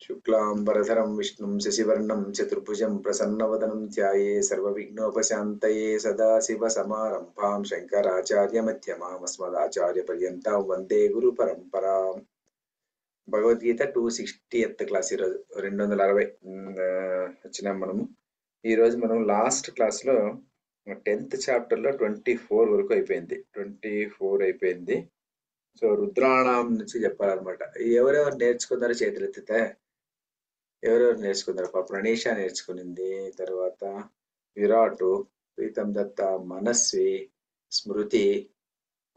शुक्लांबरधरं विष्णुं शशिवर्णं चतुर्भुजं प्रसन्नवदनं ध्याये सर्वविघ्नोपशान्तये सदाशिवसमारम्भां शङ्कराचार्यमध्यमाम् अस्मदाचार्यपर्यन्तां वन्दे गुरुपरम्पराम्. భగవద్గీత 260th క్లాస్ ఈరోజు 260 వచ్చినాం మనము. ఈరోజు మనం లాస్ట్ క్లాస్లో 10th చాప్టర్లో 24 వరకు అయిపోయింది. 24 అయిపోయింది. సో రుద్రాణం నుంచి చెప్పాలన్నమాట. ఎవరెవరు నేర్చుకున్నారో చేతులు ఎత్తితే ఎవరెవరు నేర్చుకున్నారు? పాప ప్రణీష నేర్చుకునింది, తర్వాత విరాటు, ప్రీతం దత్త, మనస్వి, స్మృతి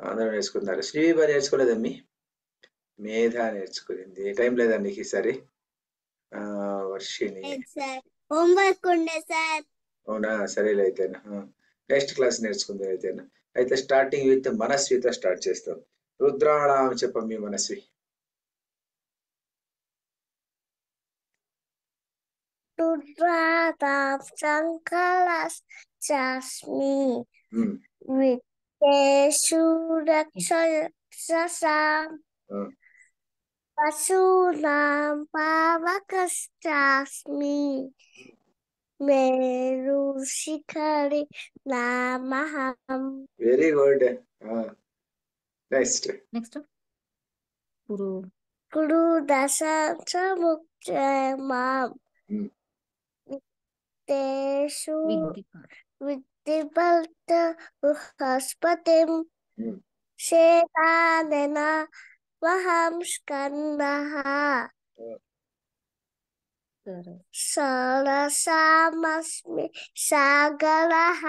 అందరూ నేర్చుకున్నారు. శ్రీవిభ నేర్చుకోలేదమ్మి, మేధ నేర్చుకునింది. టైం లేదా నీకు ఈసారి? వర్షిణి హోంవర్క్ ఉండే సార్. అవునా, సరేలే అయితేనా. నెక్స్ట్ క్లాస్ నేర్చుకుంది అయితేనా. అయితే స్టార్టింగ్ విత్ మనస్వితో స్టార్ట్ చేస్తాం. రుద్రాణం చెప్పమ్మి మనస్వి. రుద్రాణం శంకరశ్చాస్మి విత్తేషు రక్షసాం పశూనాం పావకశ్చాస్మి మేరు శిఖరి నామహం. Very good. నెక్స్ట్ కురు దశ ముఖ్యమాం విత్తేషు విద్ధిపల్త బృహస్పతిం శేతానన వహం స్కందః సరసామస్మి సాగరః.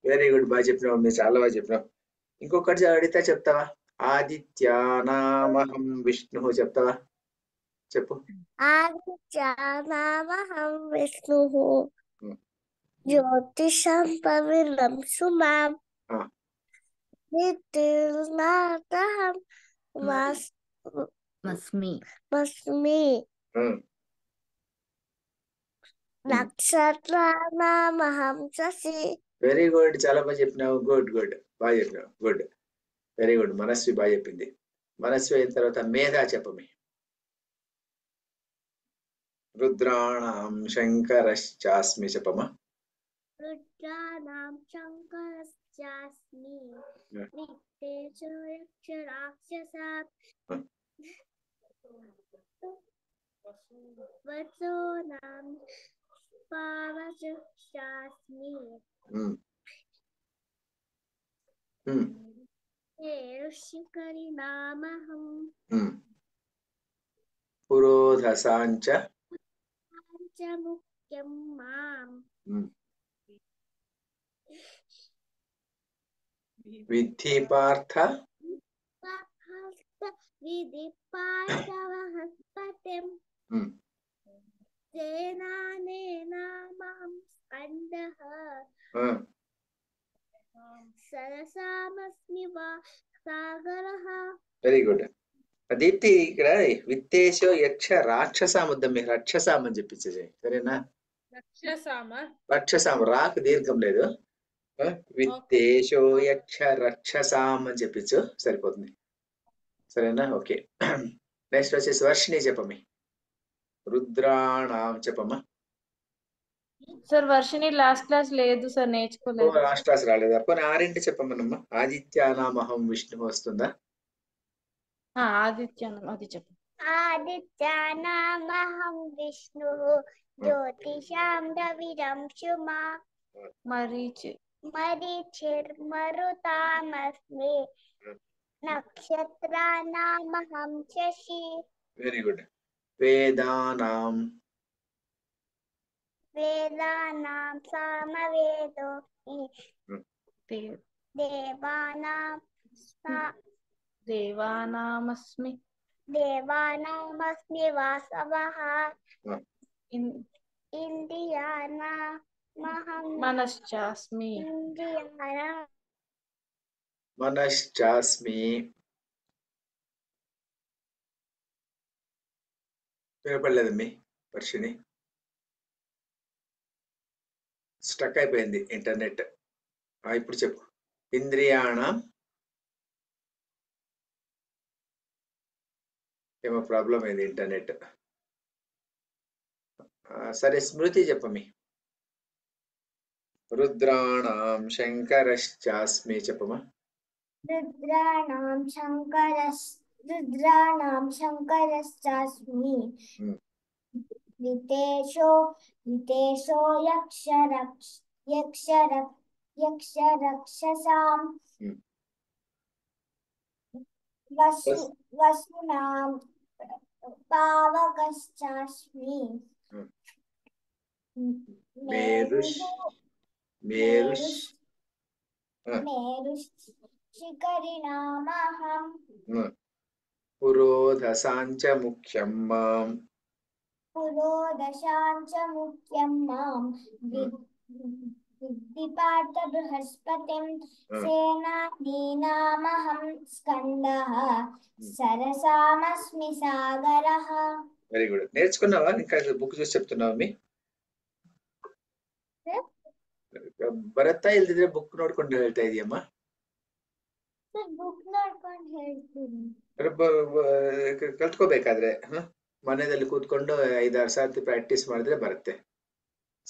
వెరీ గుడ్, బాగా చెప్పినావు, మీరు చాలా బాగా చెప్పినావు. ఇంకొకటి అడిగితే చెప్తావా? ఆదిత్యానామహం విష్ణు చెప్తావా? చెప్పు. ఆదిత్యానామహం విష్ణు జ్యోతిషం పవిత్రం సుమాం నిత్యుర్నాథం మస్మి నక్షత్రానామహం శశి. వెరీ గుడ్, చాలా బాగా చెప్పినావు. గుడ్ గుడ్, బాగా చెప్పినావు. Good, very good. మనస్వి బాగా చెప్పింది. మనస్వి అయిన తర్వాత మేధ చెప్పమి. రుద్రాణం శంకరశ్చాస్మి చెప్పమా. రుద్రాణం శంకరశ్చాస్మి విత్తేషు రాక్షసాం వసూనాం పావకశ్చాస్మి శిఖరి నామహం పురోధసాంచ ముఖ్యం మాం విద్ధి పార్థ విధిపార్థవహస్పతిం సేనానేనామహం స్కందః సరసామస్మి సాగరః. Very good. దీప్తి, ఇక్కడ విత్తేశో యక్ష రాక్షసాముద్దం మీరు రక్షసాం అని చెప్పించేది, సరేనా? రక్షసామ రాకు దీర్ఘం లేదు. విత్తేశో యక్ష రక్షసాం అని చెప్పించు, సరిపోతుంది. సరేనా? ఓకే. నెక్స్ట్ వచ్చేసి వర్షిణి చెప్పమి. రుద్రాణం చెప్పమ్మా. సార్ వర్షిణి లాస్ట్ క్లాస్ లేదు సార్, నేర్చుకోలేదు. లాస్ట్ క్లాస్ రాలేదా? పోనీ ఆరింటి చెప్పమ్మనమ్మా. ఆదిత్యానామహం విష్ణు వస్తుందా? ఆదిత్యానం అది చెప్పు. ఆదిత్యానామహం విష్ణు జ్యోతిషాం రవిరం శుమా మరీచిర్మరుతామస్మి నక్షత్రానామహం శశి. Very good. వేదానాం సామవేదో దేవానామస్మి వాసవః ఇంద్రియాణమహం మనశ్చాస్మి వినపడలేదమ్మి వర్షిణి, స్టక్ అయిపోయింది ఇంటర్నెట్. ఇప్పుడు చెప్పు. ఇంద్రియాణం ఏమో ప్రాబ్లం అయింది ఇంటర్నెట్. సరే స్మృతి చెప్పమి. రుద్రాణం శంకరశ్చాస్మి చెప్పమా. रुद्राणां शङ्करश्चास्मि Hmm. वितेशो यक्षरक्षसां Hmm. वसूनां पावकश्चास्मि Hmm. मेरुश् मेरुशिखरिणामहम् पुरोधसाञ्च मुख्यं माम् पुरोदशाञ्च मुख्यं मां विद्धि पार्थ बृहस्पतिं सेनानीनामहं स्कन्दः सरसामस्मि सागरः. Very good. నేర్చుకున్నావా? ఇంకా బుక్ చూసి చెప్తున్నావా? మీ ಬರತ್ತಾ ಇಲ್ದಿದ್ರೆ ಬುಕ್ ನೋಡ್ಕೊಂಡು ಹೇಳ್ತಾ ಇದೀಯಮ್ಮ? ಬುಕ್ ನೋಡ್ಕೊಂಡು ಹೇಳ್ತೀನಿ. ಕಲ್ತ್ಕೋಬೇಕಾದ್ರೆ ಮನೆಯಲ್ಲಿ ಕೂತ್ಕೊಂಡು 5-6 ಸಾರ್ತಿ ಪ್ರಾಕ್ಟೀಸ್ ಮಾಡಿದ್ರೆ ಬರುತ್ತೆ.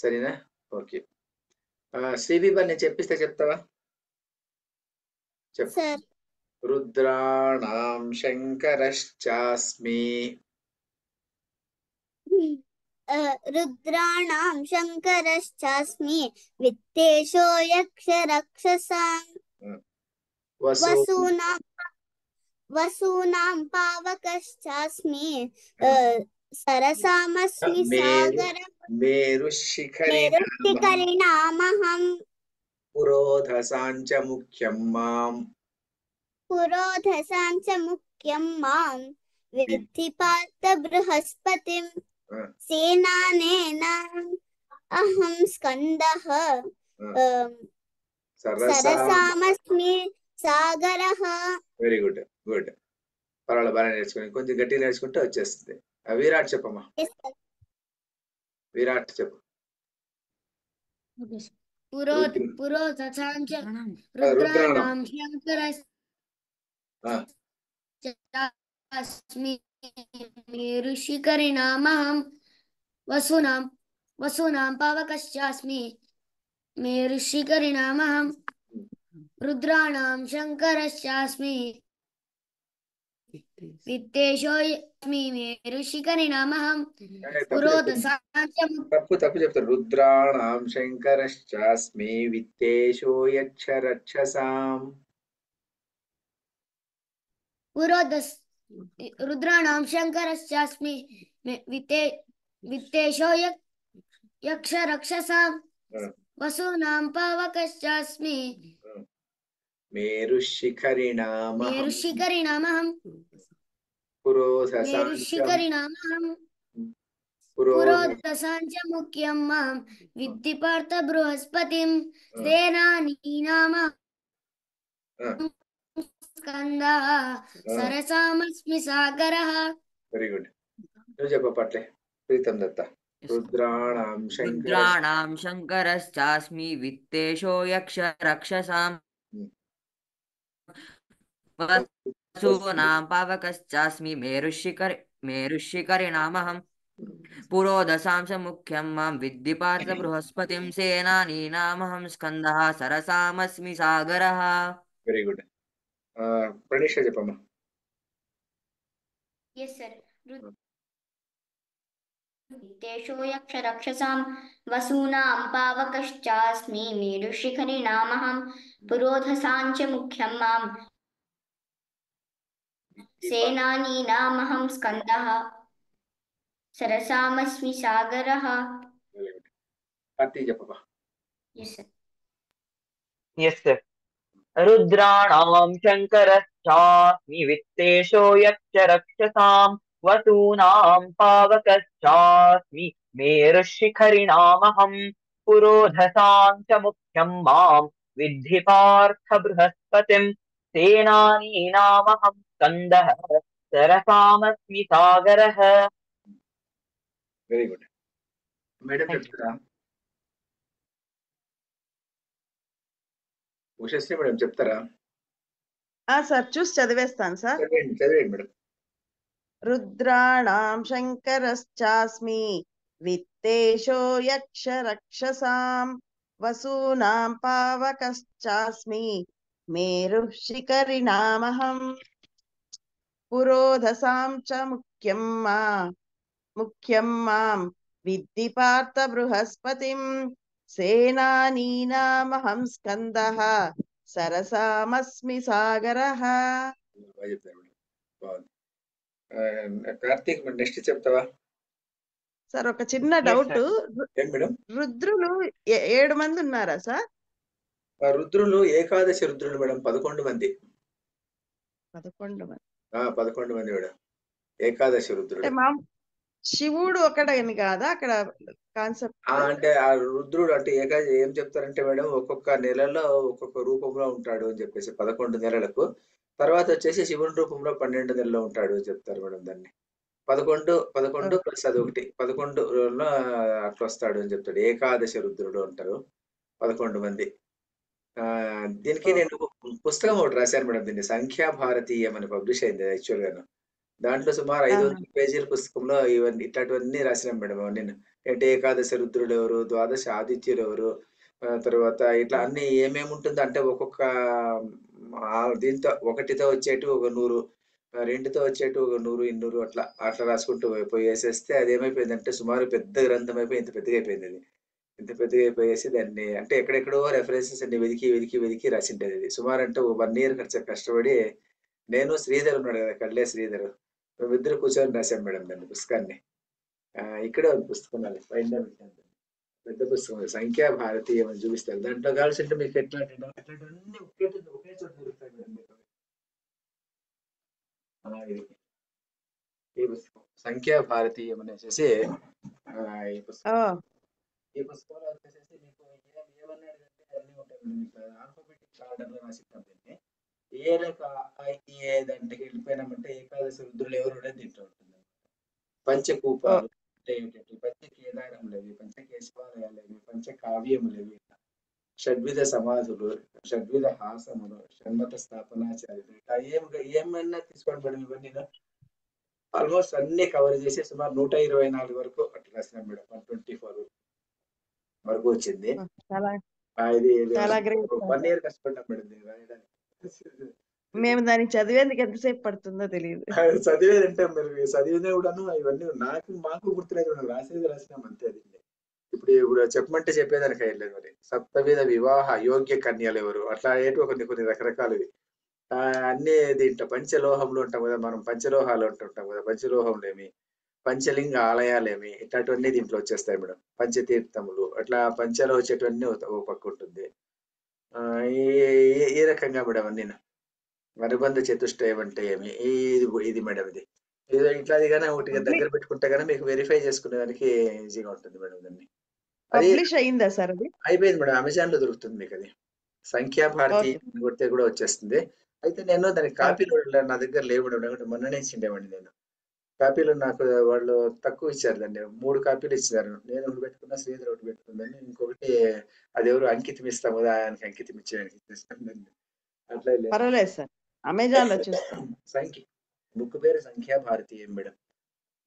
సరేనా? ఓకే. శ్రీబిబా నేను చెప్పిస్తే చెప్తావా? చెప్పు. సార్ రుద్రాణం శంకరశ్చాస్మి. रुद्राणां शङ्करश्चास्मि वित्तेशो यक्षरक्षसां वसूनां पावकश्चास्मि सरसामस्मि सागरः मेरुशिखरिणामहम् पुरोधसाञ्च मुख्यं मां विद्धि पार्थ बृहस्पतिं सेनानेनाम् अहं स्कन्दः सरसामस्मि సాగరః. Very good. గుడ్. పర్వాలేదు, బాగా నేర్చుకుని కొంచెం గట్టిగా నేర్చుకుంటే వచ్చేస్తుంది. విరాట్ చెప్పమ్మా. విరాట్ చెప్పు. పురోధసాంచ రుద్రాణాం శంకరశ్చాస్మి ఋషికరిణామహం వసూనాం పావకశ్చాస్మి ఋషికరిణామహం रुद्राणां शङ्करश्चास्मि वित्तेशो यस्मि मेरुशिखरिणामहम् తప్పు చెప్తారు. రుద్రాణం శంకరశ్చాస్మి విత్తేషో యక్షరక్షసాం. रुद्राणां शङ्करश्चास्मि वित्तेशो यक्षरक्षसां वसूनां पावकश्चास्मि मेरुशिखरिणामहम् पुरोधसाञ्च मुख्यं मां विद्धि पार्थ बृहस्पतिं सेनानीनामहं स्कन्दः सरसामस्मि सागरः. Very good. నువ్వు చెప్ప పట్లే ప్రీతం దత్త. रुद्राणां शङ्करश्चास्मि वित्तेशो यक्षरक्षसां वसूनां पावकश्चास्मि मेरुशिखरिणामहम् पुरोधसां च मुख्यं मां विद्धि पार्थ बृहस्पतिं सेनानीनामहं स्कन्दः सरसामस्मि सागरः. Very good. ప్రణీష చెప్పమ్మా. Yes sir. वित्तेशो यक्षरक्षसां वसूनां पावकश्चास्मि मेरुशिखरिणामहं पुरोधसाञ्च मुख्यं मां सेनानीनामहं स्कन्दः सरसामस्मि सागरः. కార్తీ చెప్పమ్మా. Yes sir. रुद्राणां शङ्करश्चास्मि वित्तेशो यक्षरक्षसां वसूनां पावकश्चास्मि मेरुशिखरिणामहं पुरोधसां च मुख्यं मां विद्धि पार्थ बृहस्पतिं सेनानीनामहं स्कन्दः सरसामस्मि सागरः. Very good. మేడం చెప్తారా? ఉషశ్రీ మేడం చెప్తారా? సార్ చూసి చదివేస్తాను సార్. చదివేయండి మేడం. रुद्राणां शङ्करश्चास्मि విత్తేషో యక్ష రక్షసాం వసూనాం పావకశ్చాస్మి మేరు శిఖరిణామహం పురోధసాం చ ముఖ్యం మాం విద్ధి పార్థ బృహస్పతిం సేనానీనామహం స్కందః సరసామస్మి సాగరః. బాగా చెప్తారు మేడం, బాగుంది. కార్తీక్ నెక్స్ట్ చెప్తావా? సార్ ఒక చిన్న Yes, డౌట్, sir. ఏం మేడం? రుద్రులు 7 మంది ఉన్నారా సార్? రుద్రులు ఏకాదశి రుద్రులు మేడం 11 మంది. 11 మంది. 11 మంది మేడం ఏకాదశి అంటే రుద్రుడు. మా శివుడు ఒకడని కాదా అక్కడ కాన్సెప్ట్? అంటే ఆ రుద్రుడు అంటే ఏం చెప్తారంటే మేడం, ఒక్కొక్క నెలలో ఒక్కొక్క రూపంలో ఉంటాడు అని చెప్పేసి 11 నెలలకు. తర్వాత వచ్చేసి శివుని రూపంలో 12 నెలల్లో ఉంటాడు అని చెప్తారు మేడం. దాన్ని 11 ప్లస్ అదొకటి 11 అట్లా వస్తాడు అని చెప్తాడు. ఏకాదశి రుద్రుడు అంటారు 11 మంది. దీనికి నేను పుస్తకం ఒకటి రాశాను మేడం, దీన్ని సంఖ్యా భారతీయం అని పబ్లిష్ అయింది యాక్చువల్ గాను. దాంట్లో సుమారు 500 పేజీల పుస్తకంలో ఇవన్నీ ఇట్లాంటివన్నీ రాసినాం మేడం. నేను అంటే ఏకాదశి రుద్రుడు ఎవరు, ద్వాదశ ఆదిత్యులు ఎవరు, తర్వాత ఇట్లా అన్ని ఏమేమి ఉంటుందో అంటే ఒక్కొక్క దీంతో ఒకటితో వచ్చేటి ఒక 100, 2తో వచ్చేటి ఒక 100, 200 అట్లా అట్లా రాసుకుంటూ పోయేసేస్తే అది ఏమైపోయిందంటే సుమారు పెద్ద గ్రంథం అయిపోయి ఇంత పెద్దగా అయిపోయింది. అది ఇంత పెద్దగా అయిపోయేసి దాన్ని అంటే ఎక్కడెక్కడో రెఫరెన్సెస్ అన్ని వెతికి రాసిండేది. అది సుమారు అంటే 1 ఇయర్ కష్టపడి నేను శ్రీధర్ ఉన్నాడు కదా, కళ్ళే శ్రీధర్, మేమిద్దరు కూర్చొని రాశాం మేడం దాన్ని పుస్తకాన్ని. ఇక్కడే ఉంది పుస్తకం, అది పెద్ద పుస్తకం, సంఖ్యా భారతీయం అని చూపిస్తారు. దాంట్లో కావాల్సింటే మీకు ఎట్లాంటి ఒకే చోట దొరుకుతాయి మేడం మీకు. ఈ పుస్తకం సంఖ్యా భారతీయం అనేసి ఈ పుస్తకంలో వచ్చేసి మీకు ఏమన్నాడు అంటే అన్ని ఉంటాయి మేడం. మీకు ఆల్ఫాబెటిక్ ఆర్డర్ లో రాసిస్తాం దీన్ని. ఏ రేఖ ఏ దాంట్లోకి వెళ్ళిపోయినామంటే ఏకాదశి రుద్రులు ఎవరు అనేది దీంట్లో ఉంటుంది. పంచకూపాలు అంటే ఏమిటంటే పంచకేదారములవి, పంచకేశవాలయాలవి, పంచకావ్యములవి, షడ్విధ సమాధులు, షడ్విధ హాసములు, షణ్మత స్థాపనాచార్యులు, ఇట్లా ఏమన్నా తీసుకోండి మేడం. ఇవన్నీ ఆల్మోస్ట్ అన్ని కవర్ చేసి సుమారు 124 వరకు అట్లా రాసినాం మేడం. 124 వరకు వచ్చింది. ఇది 1 ఇయర్ కష్టపడ్డాం మేడం దీన్ని రాయడానికి. మేము దాన్ని చదివేందుకు ఎంతసేపు పడుతుందో తెలియదు. చదివేదంటే మరి చదివినా కూడాను ఇవన్నీ మాకు గుర్తులేదు మేడం. రాసినాం అంతే. అది ఇప్పుడు చెప్పమంటే చెప్పేదానికి అయ్యలేదు. మరి సప్తవిధ వివాహ యోగ్య కన్యలు ఎవరు అట్లా ఏంటో కొన్ని రకరకాలవి అన్ని దీంట్లో పంచలోహంలో ఉంటాం కదా మనం, పంచలోహాలు అంటుంటాం కదా, పంచలోహంలేమి, పంచలింగ ఆలయాలేమి, ఇట్లాంటివన్నీ దీంట్లో వచ్చేస్తాయి మేడం. పంచతీర్థములు అట్లా పంచలో వచ్చేటివన్నీ ఓ పక్క ఉంటుంది. ఈ రకంగా మేడం అన్ని. అనుబంధ చతుష్టయం అంటే ఏమి, ఇది మేడం. ఇది ఇట్లాది కానీ ఒకటి దగ్గర పెట్టుకుంటే కానీ మీకు వెరిఫై చేసుకునేదానికి ఈజీగా ఉంటుంది మేడం. దాన్ని పబ్లిష్ అయిందా సార్? అది అయిపోయింది మేడం, అమెజాన్ లో దొరుకుతుంది మీకు. అది సంఖ్యా భారతి కొడితే కూడా వచ్చేస్తుంది. అయితే నేను దానికి కాపీలు నా దగ్గర లేవు మేడం, మొన్ననే ఇచ్చిండేవాడిని నేను. కాపీలు నాకు వాళ్ళు తక్కువ ఇచ్చారు, దాన్ని 3 కాపీలు ఇచ్చారు. నేను ఒకటి పెట్టుకున్నా, శ్రీధర్ ఒకటి పెట్టుకుందని, ఇంకొకటి అది ఎవరు అంకితం ఇస్తాం కదా ఆయనకి అంకితం ఇచ్చేదానికి అట్లా పర్వాలేదు సార్, అమెజాన్ లో చూస్తాం. బుక్ పేరు సంఖ్యా భారతీయం మేడం.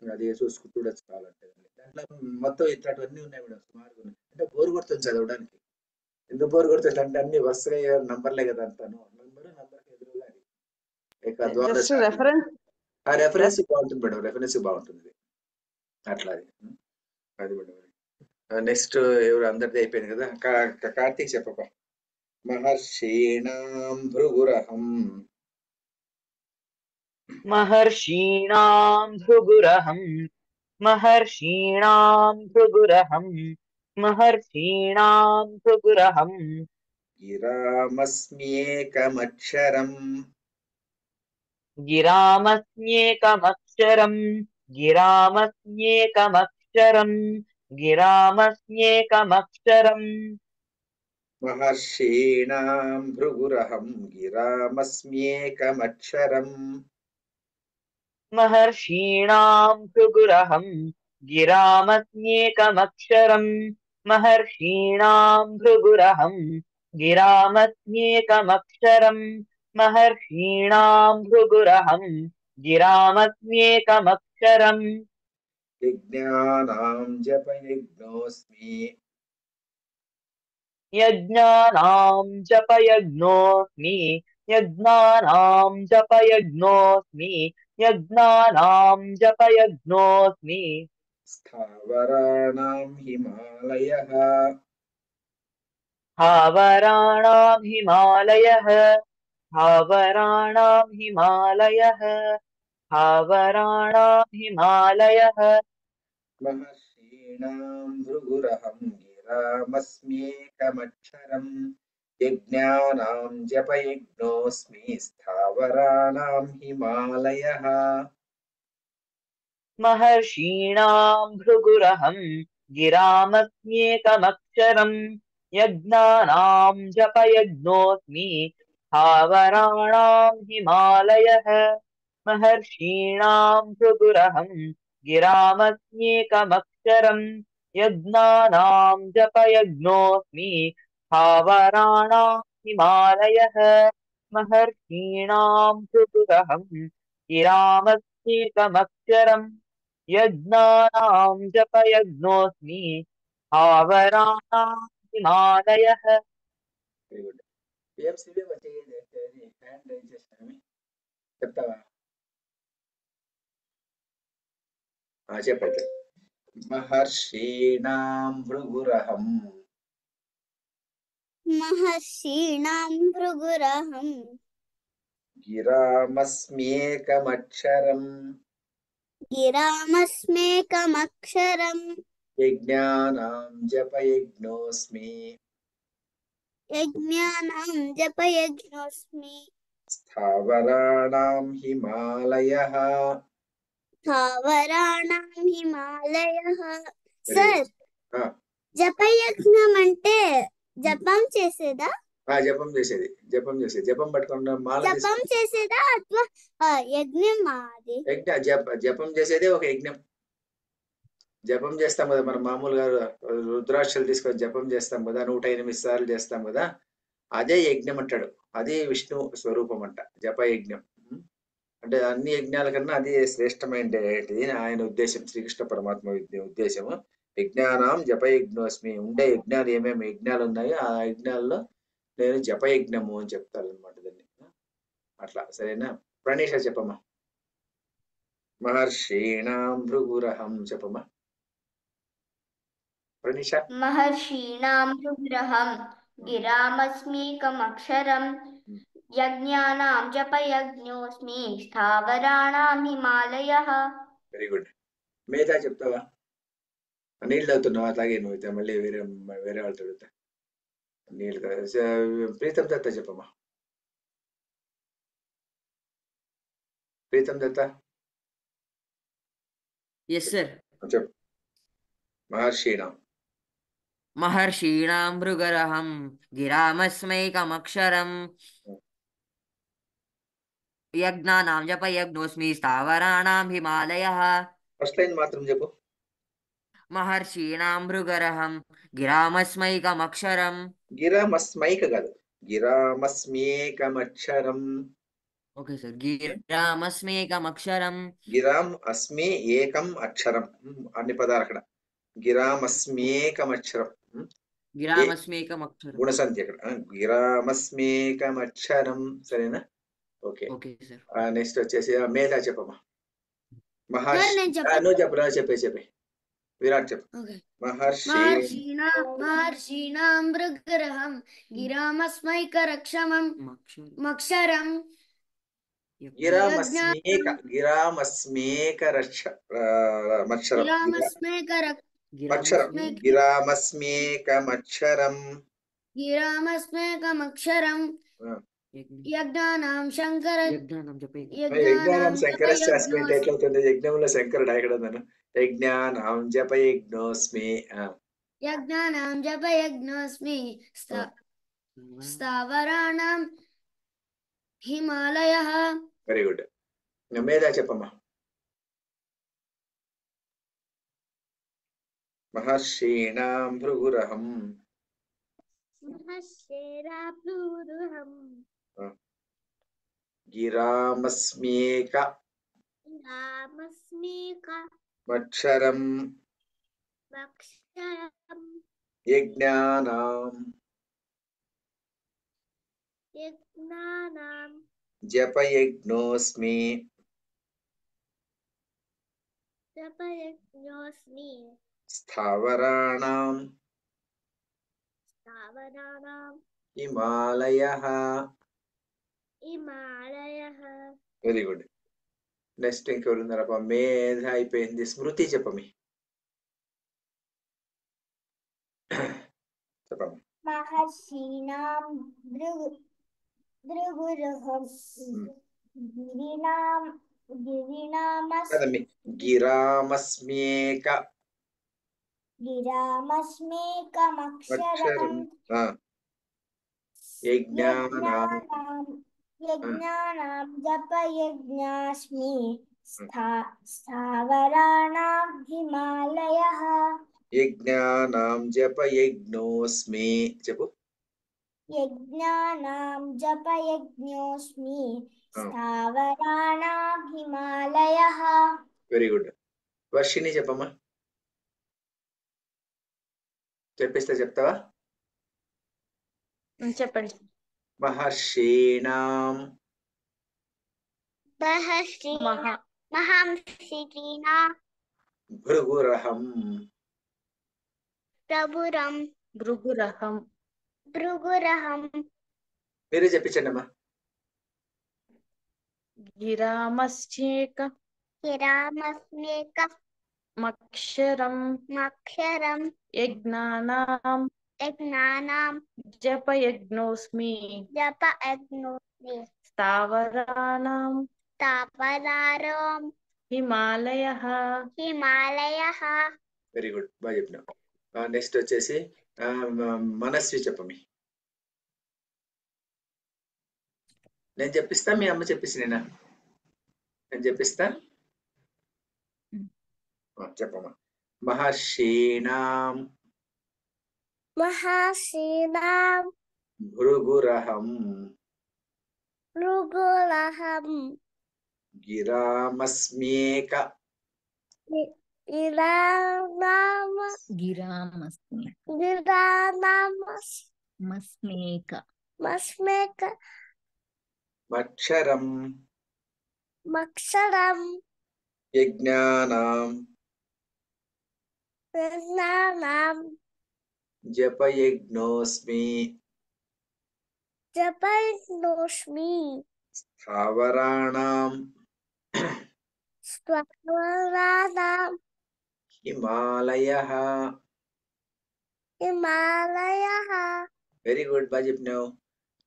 అది చూడొచ్చు కావాలంటే. దాంట్లో మొత్తం ఇట్లాంటివన్నీ ఉన్నాయి మేడం సుమారు. అంటే బోర్ కొడుతుంది చదవడానికి. ఎందుకు బోర్ కొడుతుంది అంటే అన్ని వరుసగా నంబర్లే కదా అంటాను. నంబర్ ఎదురుగా అది రెఫరెన్స్ బాగుంటుంది మేడం, రెఫరెన్స్ బాగుంటుంది అట్లా. అది మేడం. నెక్స్ట్ ఎవరు అందరిది అయిపోయింది కదా, కార్తీక్ చెప్పపా. మహర్షీణాం భృగురహం మహర్షీణాం భృగురహం మహర్షీణాం భృగురహం మహర్షీణాం భృగురహం గిరామస్మ్యేకమక్షరం గిరామస్మ్యేకమక్షరం గిరామస్మ్యేకమక్షరం గిరామస్మ్యేకమక్షరం మహర్షీణాం భృగురహం గిరామస్మ్యేకమక్షరం మహర్షీణాం భృగురహం గిరామస్మ్యేకమక్షరం మహర్షీణాం భృగురహం గిరామస్మ్యేకమక్షరం మహర్షీణాం భృగురహం గిరామస్మ్యేకమక్షరం యజ్ఞానాం జపయజ్ఞోస్మి యజ్ఞానాం జపయజ్ఞోస్మి యజ్ఞానాం జపయజ్ఞోస్మి యజ్ఞానాం జపయజ్ఞోస్మి స్థావరాణాం హిమాలయః స్థావరాణాం హిమాలయః స్థావరాణాం హిమాలయః స్థావరాణాం హిమాలయః మహర్షీణాం భృగురహం గిరామస్మ్యేకమక్షరం యజ్ఞానాం జపయజ్ఞోస్మి స్థావరాణాం హిమాలయః మహర్షీణాం భృగురహం గిరామస్మ్యేకమక్షరం యజ్ఞానాం జపయజ్ఞోస్మి స్థావరాణాం హిమాలయః మహర్షీణాం భృగురహం గిరామస్మ్యేకమక్షరం యజ్ఞానాం జపయజ్ఞోస్మి స్థావరాణాం హిమాలయః మహర్షీణాం భృగురహం గిరామస్మ్యేకమక్షరం యజ్ఞానాం జపయజ్ఞోస్మి స్థావరాణాం హిమాలయః. Very good. పిఎంసిబి వచ్చేది హ్యాండ్ రైజ్ చేస్తాను చెప్తావా? చెప్పండి. మహర్షీణాం భృగురహం మహర్షీణాం భృగురహం గిరామస్మ్యేకమక్షరం గిరామస్మేకమక్షరం యజ్ఞానాం జపయజ్ఞోస్మి యజ్ఞానాం జపయజ్ఞోస్మి స్థావరాణాం హిమాలయః స్థావరాణాం హిమాలయః. సార్, ఆ, జపయజ్ఞం అంటే జపం చేసేదా? జపం చేసేది జపం పట్టుకున్న మాల జపం చేసేదా అథవా యజ్ఞం అది? జపం చేసేదే ఒక యజ్ఞం. జపం చేస్తాం కదా మనం మామూలుగా రుద్రాక్షలు తీసుకొని జపం చేస్తాం కదా, 108 సార్లు చేస్తాం కదా, అదే యజ్ఞం అంటాడు. అదే విష్ణు స్వరూపం అంట జప యజ్ఞం. అంటే అన్ని యజ్ఞాల కన్నా అది శ్రేష్టమైనది ఆయన ఉద్దేశం, శ్రీకృష్ణ పరమాత్మ ఉద్దేశము. యజ్ఞానాం జపయజ్ఞోస్మి. ఉండే యజ్ఞాలు ఏమేమి యజ్ఞాలు ఉన్నాయో ఆ యజ్ఞాల్లో నేను జపయజ్ఞము అని చెప్తాను అనమాట దాన్ని. అట్లా సరేనా? ప్రణీష చెప్పమ్మా. మహర్షీణాం భృగురహం చెప్పమ్మా ప్రణీష. మహర్షీణాం భృగురహం గిరామస్మేకమక్షరం యజ్ఞానాం జపయజ్ఞోస్మి స్థావరాణాం హిమాలయః. Very good. మేధా చెప్తావా? నీళ్ళు తాగుతున్నావా? తాగే నువ్వు అయితే మళ్ళీ వేరే వాళ్ళు తడుగుతా నీళ్ళు. ప్రీతం దత్త చెప్పమ్మా. Pritam Dutta yes sir. చెప్పు. మహర్షీణాం భృగురహం గిరామస్మైకమక్షరం యజ్ఞానాం జపయజ్ఞోస్మి స్థావరాణాం హిమాలయః. ఫస్ట్ లైన్ మాత్రం చెప్పు. మహర్షీణాం భృగురహం గిరామస్మైకమక్షరం. గిరామస్మైక కాదు, గిరామస్మేకమక్షరం. Okay sir. గిరామస్మైకమక్షరం. గిరాం అస్మి ఏకం అక్షరం. అన్ని పదాలు అక్కడ. గిరామస్మేకమక్షరం. గిరామస్మైకమక్షరం. గుణసంఖ్య అక్కడ. గిరామస్మేకమక్షరం. సరేనా? ఓకే. Okay sir. నెక్స్ట్ వచ్చేసి మేధా చెప్పమ్మా. నేను నువ్వు చెప్పరా? చెప్పే విరాట్ చెప్పు. మహర్షీణాం భృగురహం గిరామస్మైకరక్షమం మక్షరం గిరామస్మేకమక్షరం యజ్ఞానాం శంకరశాస్త్రం అంటే ఎట్లవుతుంది? యజ్ఞంలో శంకరుడు ఎక్కడ ఉన్నాను? యజ్ఞానాం జపయజ్ఞోస్మి. యజ్ఞానాం జపయజ్ఞోస్మి స్థావరాణాం హిమాలయః. Very good. మేధా చెప్పమ్మా. మహర్షీణాం భృగురహం గిరామస్మేక మక్షరం మక్షరం యజ్ఞానాం యజ్ఞానాం జపయజ్ఞోస్మి జపయజ్ఞోస్మి స్థావరాణాం స్థావరాణాం హిమాలయః. హిమాలయః. Very good. నెక్స్ట్ ఇంకెవరున్నారప్ప? మేధ అయిపోయింది. స్మృతి చెప్పమి. చెప్పమ్మ. మహర్షీణాం భృగురహం కదమ్మి. గిరామస్మ్యేక గిరామస్మేకమక్షరం అక్షరం. యజ్ఞానాం యజ్ఞానాం జపయజ్ఞాస్మి స్థావరాణాం హిమాలయః. యజ్ఞానాం జపయజ్ఞోస్మి. చెప్పు. యజ్ఞానాం జపయజ్ఞోస్మి స్థావరాణాం హిమాలయః. Very good. వర్షిని చెప్పమ్మా. చెప్పిస్తే చెప్తావా? చెప్పండి. మహర్షీణాం మహర్షీణాం భృగురహం భృగురహం మీరే చెప్పించండి అమ్మా. గిరామస్యేక మక్షరం యజ్ఞానాం జపయజ్ఞోస్మి స్థావరాణాం హిమాలయః. Very good. బాగా చెప్పినావు. నెక్స్ట్ వచ్చేసి మనస్వి చెప్పమి. నేను చెప్పిస్తా, మీ అమ్మ చెప్పేసి నేను చెప్పిస్తా. చెప్పమ్మా. మహర్షీణాం భృగురహం గిరామస్మ్యేక మక్షరం యజ్ఞానాం జపయజ్ఞోస్మి స్థావరాణాం హిమాలయః. Very good. బాగా చెప్పినావు.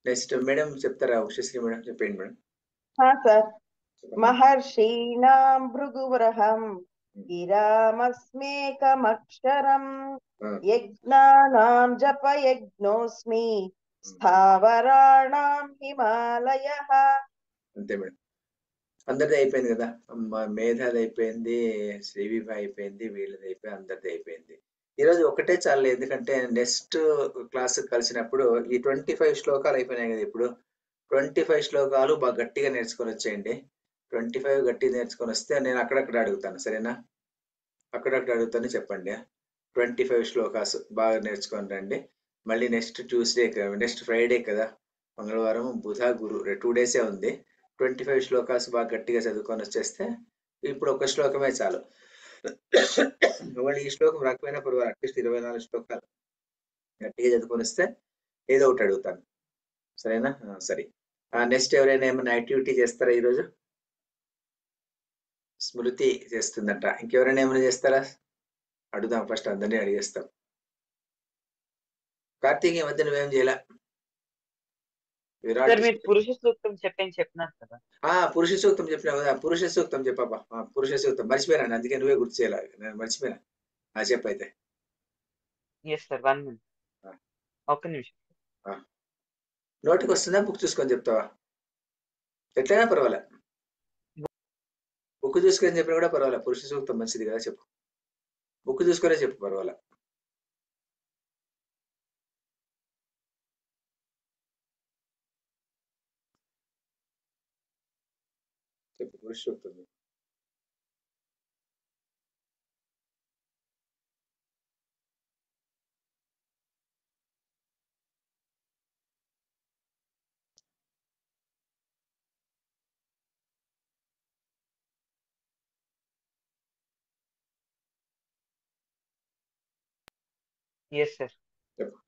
నెక్స్ట్ మేడం చెప్తారా? ఉషశ్రీ మేడం చెప్పండి మేడం. సార్. మహర్షీణాం భృగువరహం గిరామస్మేకమక్షరం యజ్ఞానాం జపయజ్ఞోస్మి స్థావరాణాం హిమాలయః. అంతే మేడం. అందరిది అయిపోయింది కదా. మేధాది అయిపోయింది, శ్రీవిభ అయిపోయింది, వీళ్ళది అయిపోయింది, అందరిది అయిపోయింది. ఈరోజు ఒకటే చాలు. ఎందుకంటే నెక్స్ట్ క్లాస్ కలిసినప్పుడు ఈ 25 శ్లోకాలు అయిపోయినాయి కదా. ఇప్పుడు 25 శ్లోకాలు బాగా గట్టిగా నేర్చుకొని వచ్చేయండి. 25 గట్టిగా నేర్చుకొని వస్తే నేను అక్కడక్కడ అడుగుతాను. సరేనా? అక్కడక్కడ అడుగుతాను, చెప్పండి. 25 శ్లోకాస్ బాగా నేర్చుకొని రండి. మళ్ళీ నెక్స్ట్ ట్యూస్డే, నెక్స్ట్ ఫ్రైడే కదా, మంగళవారం, బుధ, గురు 2 డేసే ఉంది. 25 శ్లోకాస్ బాగా గట్టిగా చదువుకొని వచ్చేస్తే ఇప్పుడు ఒక శ్లోకమే చాలు. ఒకవేళ ఈ శ్లోకం రాకపోయినా పర్వాలేదు, అట్లీస్ట్ 24 శ్లోకాలు గట్టిగా చదువుకొని వస్తే ఏదో ఒకటి అడుగుతాను. సరేనా? సరే. నెక్స్ట్ ఎవరైనా ఏమైనా యాక్టివిటీ చేస్తారా ఈరోజు? స్మృతి చేస్తుందంట. ఇంకెవరైనా ఏమైనా చేస్తారా? అడుగుదాం. ఫస్ట్ అందరినీ అడిగేస్తాం. కార్తీక్, ఈ మధ్య నువ్వేం చేయలే. విరాట్ మీరు పురుష సూక్తం చెప్పినారు కదా. పురుష సూక్తం చెప్పినావు కదా. పురుష సూక్తం చెప్పబ్బా. పురుష సూక్తం మర్చిపోయాను, అందుకే నువ్వే గుర్తు చేయాలి. నేను మర్చిపోయినా. చెప్పైతే. Yes sir, 1 minute. ఒక్క నిమిషం. నోటికి వస్తుందా? బుక్ చూసుకొని చెప్తావా? ఎట్లయినా పర్వాలే. బుక్ చూసుకొని చెప్పినా కూడా పర్వాలే. పురుష సూక్తం మంచిది కదా, చెప్పు. బుక్ చూసుకునే చెప్పు, పర్వాలే. చెప్పు పురుష సూక్తం. यस सर। చెప్పు.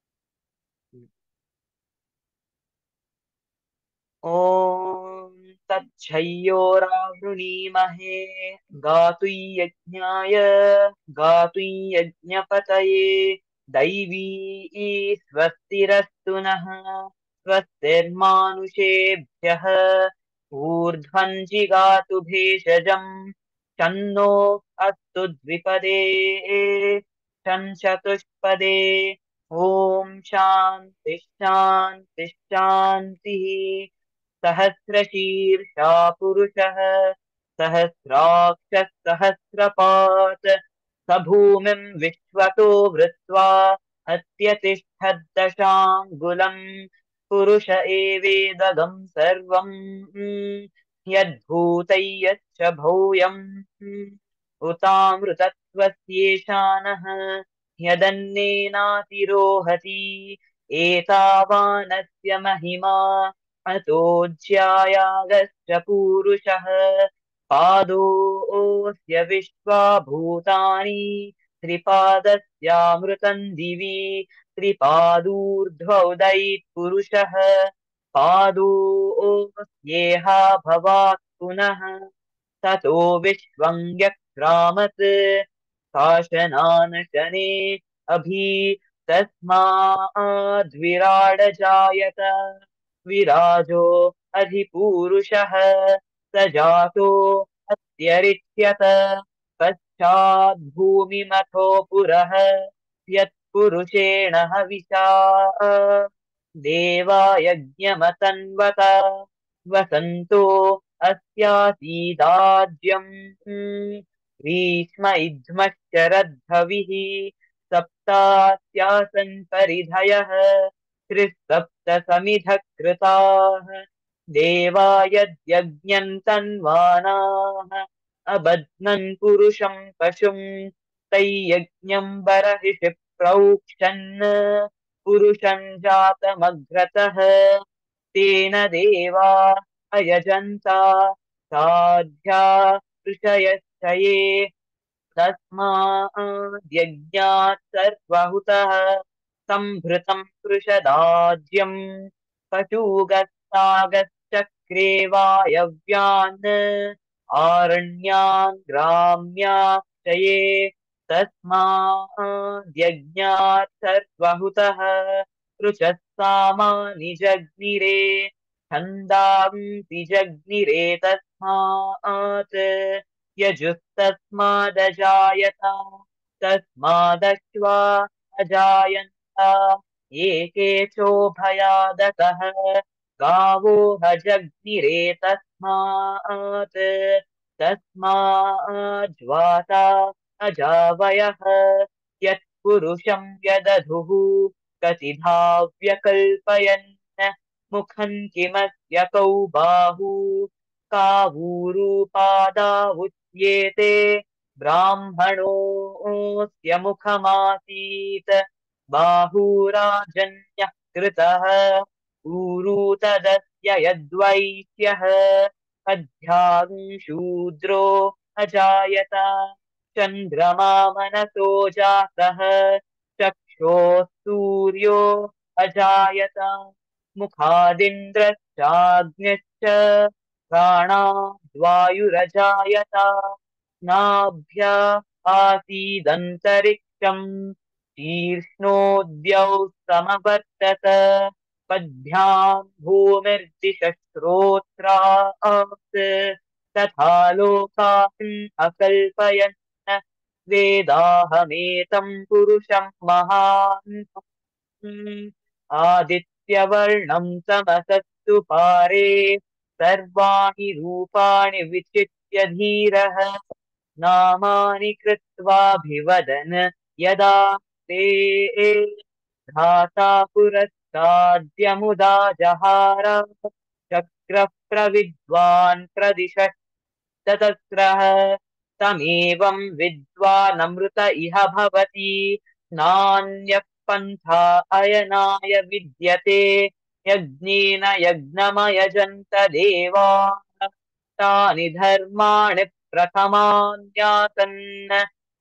ॐ तच्छयोरावृणीमहे गातुयज्ञाय गातुयज्ञपतये दैवी स्वस्तिरस्तु नः स्वस्तिर्मानुषेभ्यः ऊर्ध्वं जिगातु भेषजम् शन्नो अस्तु द्विपदे चतुष्पदे ॐ शान्ति शान्ति शान्तिः। सहस्रशीर्षा पुरुषः सहस्राक्षः सहस्रपात् स भूमिं विश्वतो वृत्वा अत्यतिष्ठद्दशाङ्गुलम् पुरुष एवेदगं सर्वम् यद्भूतै यच्च भूयम् उतामृतत्वस्येशानः यदन्नेनातिरोहति एतावानस्य महिमा अतो ज्यायागश्च पूरुषः पादोऽस्य विश्वा भूतानि त्रिपादस्यामृतं दिवि त्रिपादूर्ध्वोदयित्पुरुषः पादोऽस्येहा भवात् पुनः ततो विश्वं व्यक्रामत् शासनानशने अभि तस्माद्विराडजायत विराजो अधिपूरुषः स जातो अत्यरिच्यत पश्चाद्भूमिमथो पुरः यत्पुरुषेण हविषा देवा यज्ञमतन्वत वसन्तो अस्यासीदाज्यम् भीष्म इद्मश्चरद्धविः सप्तास्यासन् परिधयः त्रिसप्तसमिधः कृताः देवा यद्यज्ञम् तन्वानाः अबध्नन् पुरुषं पशुम् तैयज्ञम् बर्हिषि प्रोक्षन् पुरुषं जातमग्रतः तेन देवा अयजन्ता साध्या ऋषयश्च ये तस्माद्यज्ञात् सर्वहुतः सम्भृतं पृषदाज्यम् पशुगस्तागश्चक्रे वायव्यान् आरण्यान् ग्राम्याश्चये तस्माद्यज्ञात् सर्वहुतः पृषः सामानि जग्निरे छन्दांसि जग्निरे तस्मात् यजुस्तस्मादजायत तस्मादश्वा अजायन्त एके चोभयादतः गावो हजग्निरे तस्मात् तस्माज्वाता अजावयः यत्पुरुषं व्यदधुः कतिधा व्यकल्पयन् मुखं किमस्य कौ बाहू कावूरूपादावुच्येते ब्राह्मणोऽस्य मुखमासीत् बाहुराजन्यः कृतः ऊरू तदस्य यद्वैश्यः अध्याशूद्रो अजायत चन्द्रमा मनसो जातः चक्षोः सूर्यो अजायत मुखादिन्द्रश्चाग्निश्च प्राणाद्वायुरजायत नाभ्या आसीदन्तरिक्षम् शीर्ष्णोद्यौ समवर्तत पद्भ्याम् भूमिर्दिशश्रोत्रात् तथा लोकान् अकल्पयन् वेदाहमेतं पुरुषं महान् आदित्यवर्णं तमसस्तु पारे सर्वाणि रूपाणि विचित्य धीरः नामानि कृत्वाभिवदन् यदा ते धाता पुरस्ताद्यमुदा जहार चक्रः प्रविद्वान् प्रदिशस्ततस्रः तमेवं विद्वानमृत इह भवति नान्यः पन्था अयनाय विद्यते यज्ञेन यज्ञमयजन्त देवाः तानि धर्माणि प्रथमान्यासन्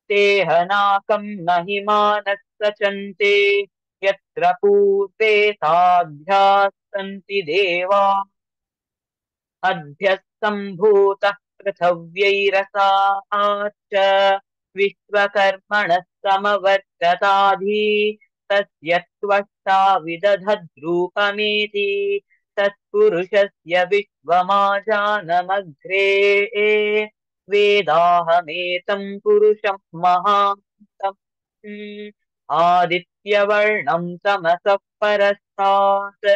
ते हनाकं महिमानः सचन्ते यत्र पूर्वे साध्याः सन्ति देवा अभ्यस्तम्भूतः पृथिव्यैरसाश्च विश्वकर्मणः समवर्तताधि तस्य त्वष्टा विदधद्रूपमेति तत्पुरुषस्य विश्वमाजानमग्रे वेदाहमेतं पुरुषं महान्तम् आदित्यवर्णं तमसः परस्तात्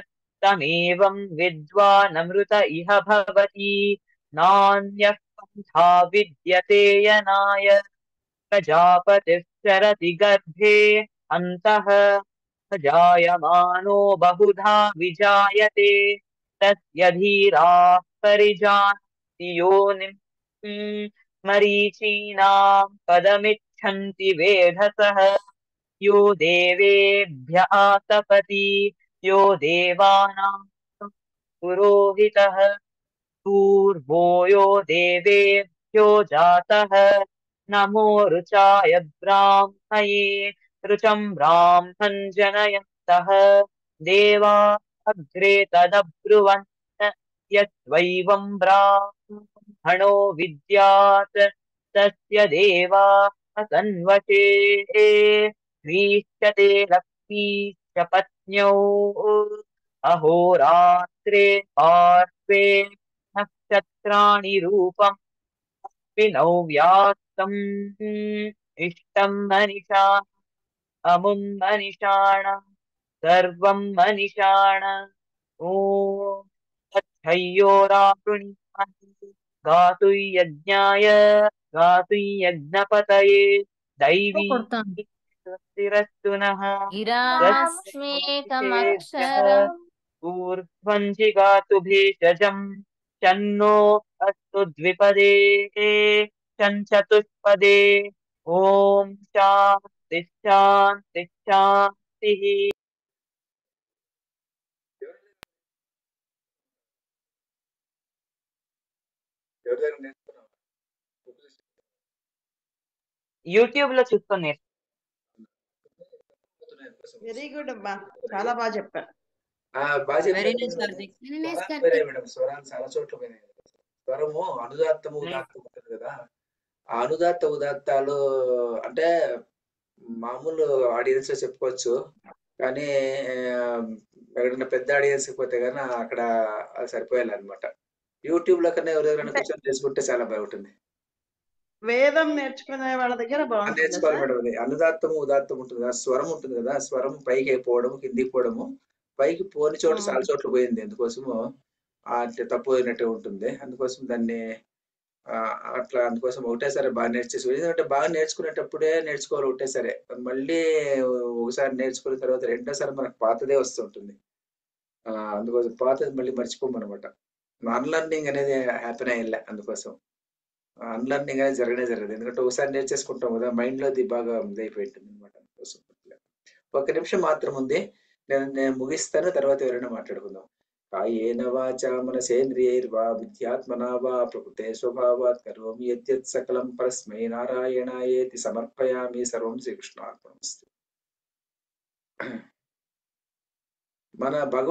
तमेवं विद्वानमृत इह भवति नान्यः पन्था विद्यते यनाय प्रजापतिः चरति गर्भे अन्तः जायमानो बहुधा विजायते तस्य धीराः परिजानन्ति योनिम् मरीचीनां पदमिच्छन्ति वेधसः यो देवेभ्य आतपति यो देवानां पुरोहितः पूर्वो यो देवेभ्यो जातः नमो ऋचाय ब्राह्मये ऋचं ब्राह्मन् जनयन्तः देवा अग्रे तदब्रुवन् यत्त्वैवं ब्राह्मणो विद्यात् तस्य देवा तन्वशे ह्रीष्यते लक्ष्मीश्च पत्न्यौ अहोरात्रे पार्श्वे नक्षत्राणि रूपम् विनौ व्यास्तम् इष्टं मनिषा अमुं मनिषाण सर्वं मनिषाण ॐ तच्छयोरावृणीमहि गातुयज्ञाय गातुयज्ञपतये दैवी स्वस्तिरस्तु नः गिरामस्मेकमक्षरम् ऊर्ध्वं जिगातु भेषजम् शन्नो अस्तु द्विपदे चतुष्पदे ॐ शान्ति शान्ति शान्तिः ఎవరి దగ్గర నేర్చుకున్నావు? యూట్యూబ్ లో చూసుకొని వెరీ గుడ్ అమ్మా, చాలా బాగా చెప్పారు. బాగా వెరీ చెప్పారు నైస్ కార్తిక్. స్వరాలు పోయినాయి మేడం, స్వరాలు చాలా చోట్ల పోయినాయి. స్వరము అనుదాత్తము ఉదాత్తము ఉంటుంది కదా, ఆ అనుదాత్త ఉదాత్తాలు అంటే మామూలు ఆడియన్స్ లో చెప్పుకోవచ్చు, కానీ ఎక్కడైనా పెద్ద ఆడియన్స్ పోతే కానీ అక్కడ అది సరిపోయాలి అనమాట. యూట్యూబ్ లో కన్నా ఎవరెవరైనా కూర్చొని చేసుకుంటే చాలా బాగుంటుంది. వేదం నేర్చుకునే వాళ్ళ దగ్గర బాగుంటుంది నేర్చుకోవాలి సార్. మేడం. అది అనుదాత్తము ఉదాత్తం ఉంటుంది కదా, స్వరం ఉంటుంది కదా, స్వరం పైకి పోవడం కిందికి పోవడము, పైకి పోని చోట చాలా చోట్ల పోయింది, ఎందుకోసము అట్లా తప్పు అయినట్టు ఉంటుంది. అందుకోసం దాన్ని అట్లా అందుకోసం ఒకటేసారి బాగా నేర్చేసి, ఎందుకంటే బాగా నేర్చుకునేటప్పుడే నేర్చుకోవాలి ఒకటేసారి. మళ్ళీ ఒకసారి నేర్చుకున్న తర్వాత రెండోసారి మనకు పాతదే వస్తుంటుంది. అందుకోసం పాతది మళ్ళీ మర్చిపోమన్నమాట. అన్లర్నింగ్ అనేది హ్యాపీనే అయ్యలే, అందుకోసం అన్లర్నింగ్ అనేది జరగదు. ఎందుకంటే ఒకసారి నేర్చేసుకుంటాం కదా, మైండ్ లో అది బాగా ఇదైపోయి ఉంటుంది అనమాట. అందుకోసం ఒక నిమిషం మాత్రం ఉంది, నేను ముగిస్తాను, తర్వాత ఎవరైనా మాట్లాడుకుందాం. కాయేన వాచా మనసేంద్రియైర్వా బుద్ధ్యాత్మనా వా ప్రకృతే స్వభావాత్ కరోమి యద్యత్ సకలం పరస్మై నారాయణాయేతి సమర్పయామి. సర్వం శ్రీకృష్ణార్పణమస్తు. మన